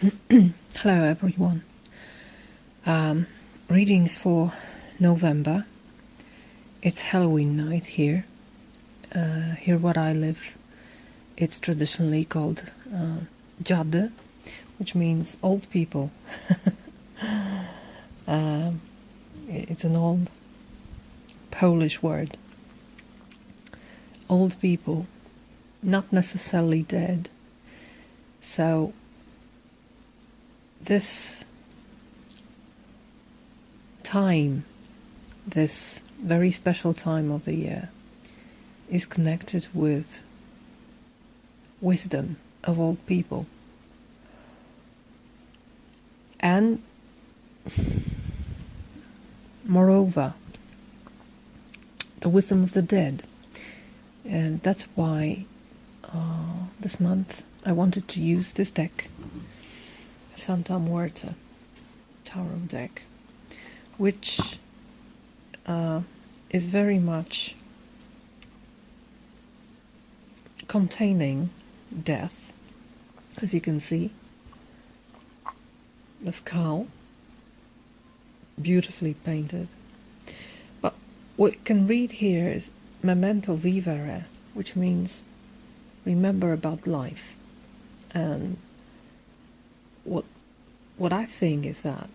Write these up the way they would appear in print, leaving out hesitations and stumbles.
Hello everyone. Readings for November. It's Halloween night here. Here where I live, it's traditionally called Jade, which means old people. It's an old Polish word. Old people, not necessarily dead. So this time, this very special time of the year, is connected with wisdom of old people. And moreover, the wisdom of the dead. And that's why this month I wanted to use this deck, Santa Muerte Tarot deck, which is very much containing death, as you can see. The skull, beautifully painted. But what you can read here is memento vivere, which means remember about life. And what I think is that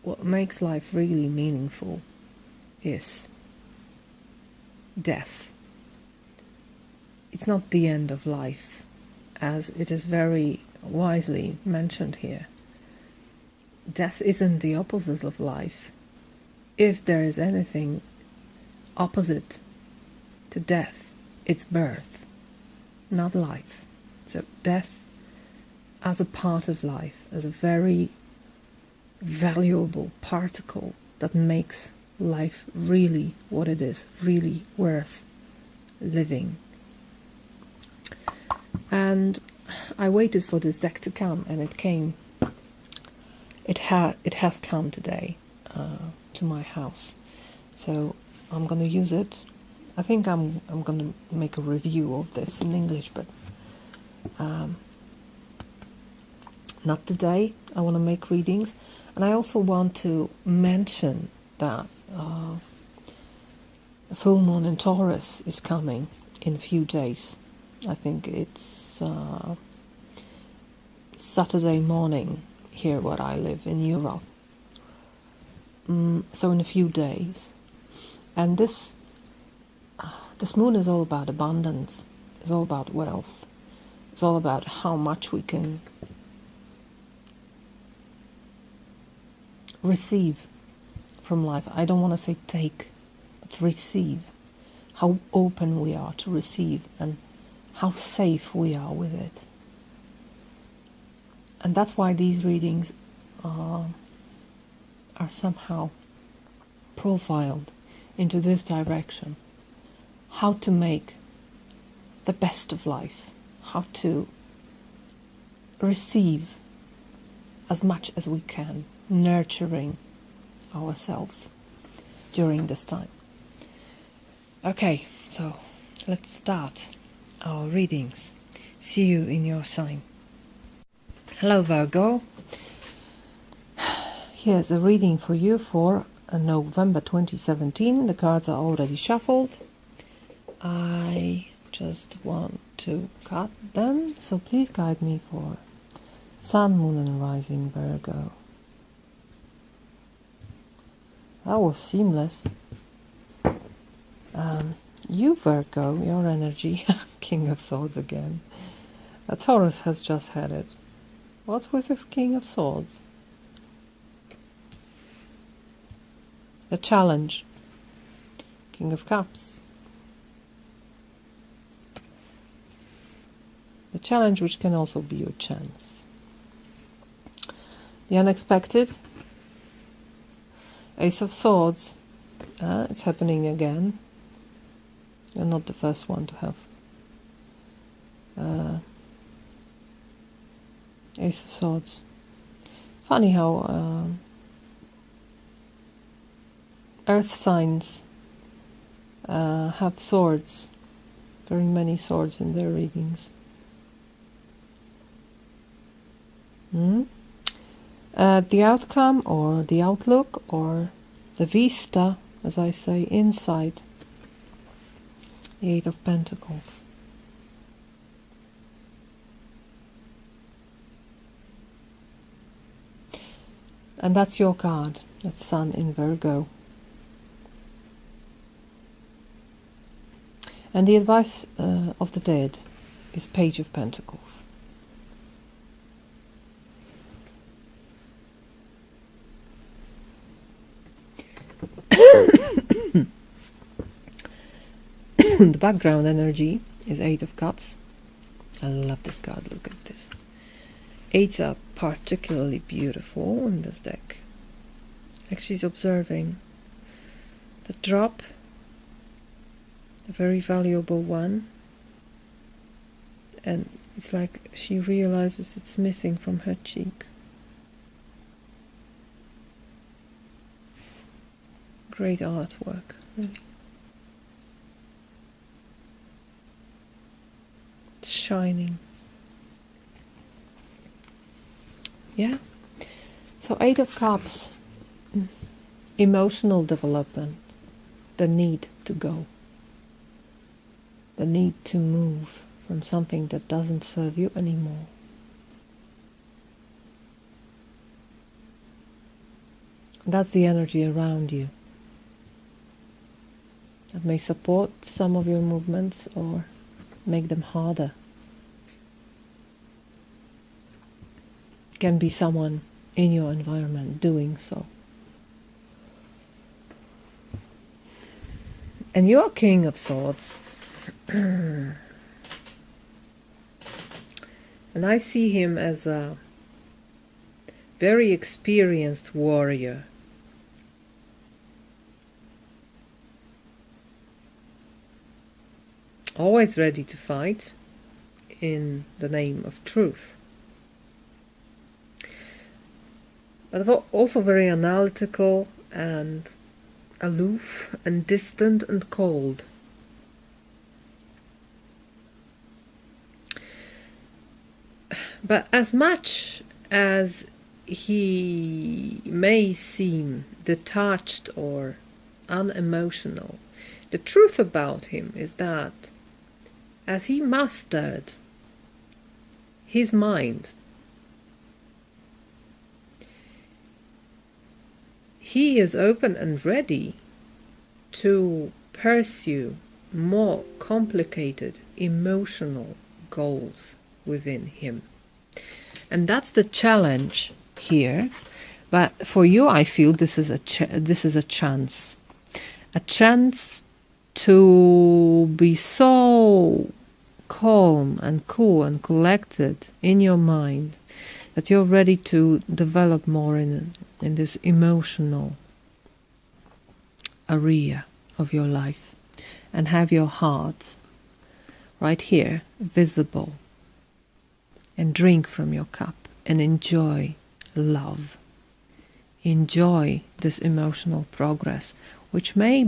what makes life really meaningful is death. It's not the end of life, as it is very wisely mentioned here. Death isn't the opposite of life. If there is anything opposite to death, it's birth, not life. So death as a part of life, as a very valuable particle that makes life really what it is, really worth living. And I waited for this deck to come, and it came. It has come today to my house, so I'm going to use it. I think I'm going to make a review of this in English, but not today. I want to make readings, and I also want to mention that the full moon in Taurus is coming in a few days. I think it's Saturday morning here where I live in Europe. So in a few days. And this moon is all about abundance. It's all about wealth. It's all about how much we can receive from life. I don't want to say take, but receive. How open we are to receive and how safe we are with it. And that's why these readings are somehow profiled into this direction. How to make the best of life. How to receive as much as we can, nurturing ourselves during this time. Okay, so let's start our readings. See you in your sign. Hello Virgo. Here's a reading for you for November 2017. The cards are already shuffled. I just want to cut them, so please guide me for Sun, Moon and Rising Virgo. That was seamless. You Virgo, your energy, King of Swords again. A Taurus has just had it. What's with this King of Swords? The challenge. King of Cups. The challenge, which can also be your chance. The unexpected. Ace of Swords. It's happening again. You're not the first one to have Ace of Swords. Funny how earth signs have swords, very many swords in their readings. Mm? The outcome or the outlook or the vista, as I say, inside the Eight of Pentacles. And that's your card. That's Sun in Virgo. And the advice of the dead is Page of Pentacles. The background energy is Eight of Cups. I love this card. Look at this. Eights are particularly beautiful in this deck. Like she's observing the drop, a very valuable one, and it's like she realizes it's missing from her cheek. Great artwork, really. It's shining. Yeah. So Eight of Cups, emotional development, the need to go, the need to move from something that doesn't serve you anymore. That's the energy around you. That may support some of your movements or make them harder. Can be someone in your environment doing so. And you're King of Swords. And I see him as a very experienced warrior. Always ready to fight in the name of truth. But also very analytical and aloof and distant and cold. But as much as he may seem detached or unemotional, the truth about him is that as he mastered his mind, he is open and ready to pursue more complicated emotional goals within him. And that's the challenge here. But for you, I feel this is a chance to be so calm and cool and collected in your mind that you're ready to develop more in this emotional area of your life and have your heart right here visible, and drink from your cup and enjoy love. Enjoy this emotional progress, which may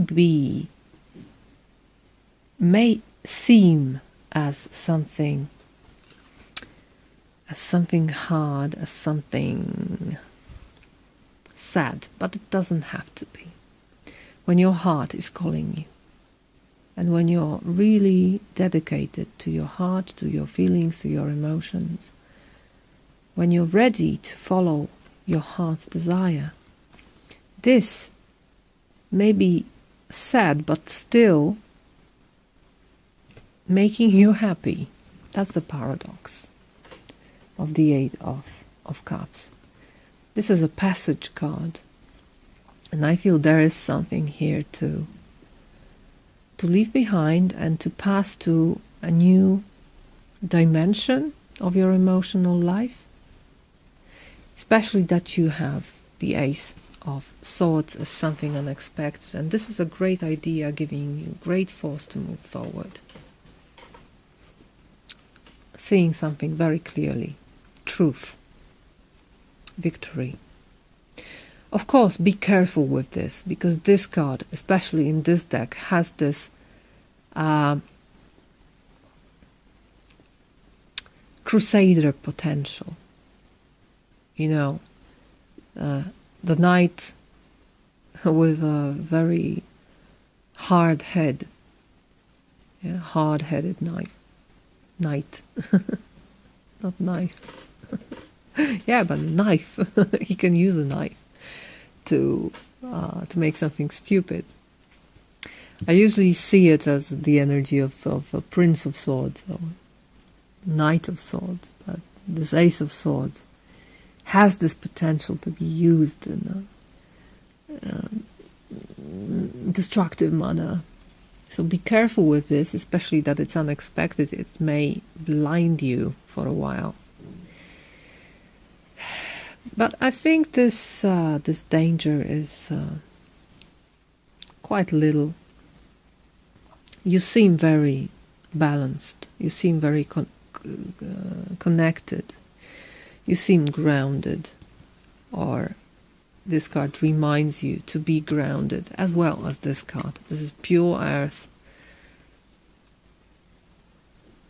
seem as something hard, as something sad, but it doesn't have to be. When your heart is calling you, and when you're really dedicated to your heart, to your feelings, to your emotions, when you're ready to follow your heart's desire, this may be sad, but still making you happy. That's the paradox of the Eight of Cups. This is a passage card, and I feel there is something here to leave behind and to pass to a new dimension of your emotional life, especially that you have the Ace of Swords as something unexpected, and this is a great idea, giving you great force to move forward. Seeing something very clearly. Truth. Victory. Of course, be careful with this, because this card, especially in this deck, has this crusader potential. you know, the knight with a very hard head, yeah, hard-headed knight, not knife. Yeah, but knife. He can use a knife to make something stupid. I usually see it as the energy of a Prince of Swords or Knight of Swords, but this Ace of Swords has this potential to be used in a destructive manner. So be careful with this, especially that it's unexpected. It may blind you for a while. But I think this danger is quite little. You seem very balanced. You seem very connected. You seem grounded. Or this card reminds you to be grounded, as well as this card. This is pure earth.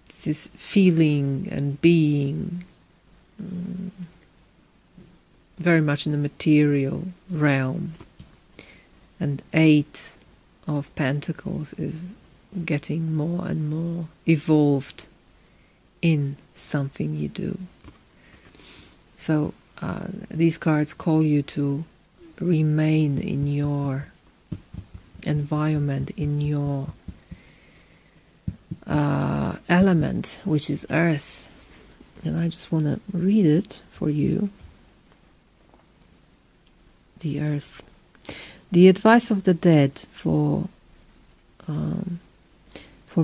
This is feeling and being. Very much in the material realm. And 8 of Pentacles is getting more and more evolved in something you do. So these cards call you to remain in your environment, in your element, which is earth. And I just want to read it for you. The earth. The advice of the dead for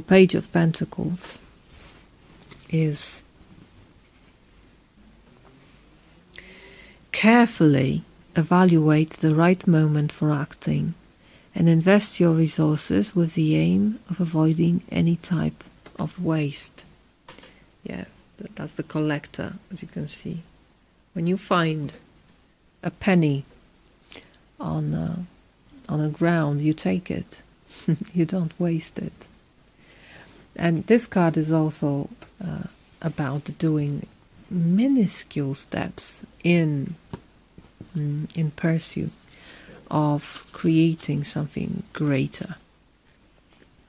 Page of Pentacles is carefully evaluate the right moment for acting and invest your resources with the aim of avoiding any type of waste. Yeah, that's the collector, as you can see. When you find a penny on the ground, you take it. You don't waste it. And this card is also about doing minuscule steps in pursuit of creating something greater.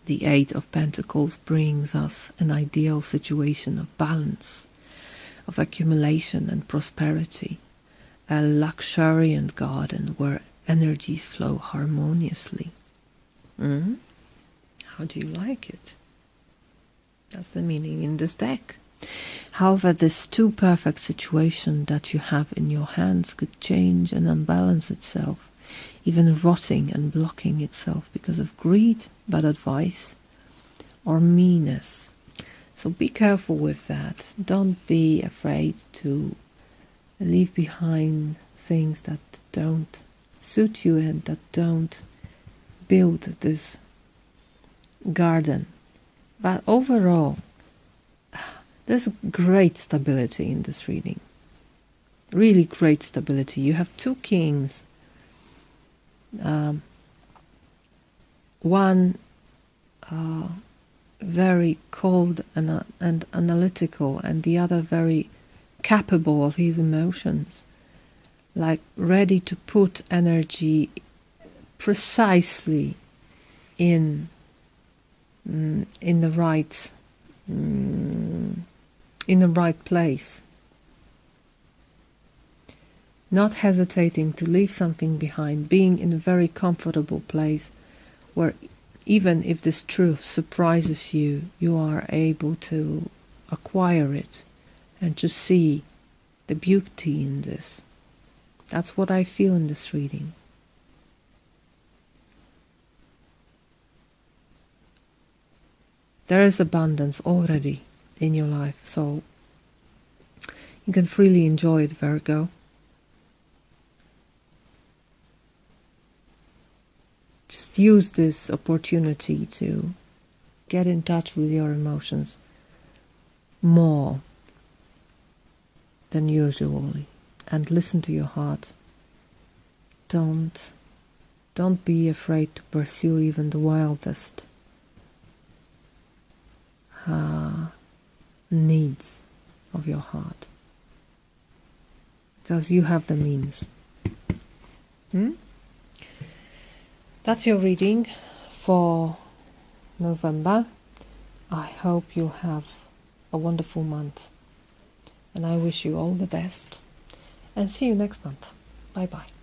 The 8 of Pentacles brings us an ideal situation of balance, of accumulation and prosperity, a luxuriant garden where energies flow harmoniously. How do you like it? That's the meaning in this deck. However, this too perfect situation that you have in your hands could change and unbalance itself, even rotting and blocking itself because of greed, bad advice, or meanness. So be careful with that. Don't be afraid to leave behind things that don't suit you and that don't build this garden. But overall, there's great stability in this reading. Really great stability. You have 2 kings. One very cold and analytical, and the other very capable of his emotions. Like ready to put energy precisely in the right place, not hesitating to leave something behind, being in a very comfortable place where even if this truth surprises you, you are able to acquire it and to see the beauty in this. That's what I feel in this reading. There is abundance already in your life, so you can freely enjoy it, Virgo. Just use this opportunity to get in touch with your emotions more than usually and listen to your heart. Don't be afraid to pursue even the wildest needs of your heart. because you have the means. That's your reading for November. I hope you have a wonderful month, and I wish you all the best, and see you next month. Bye bye.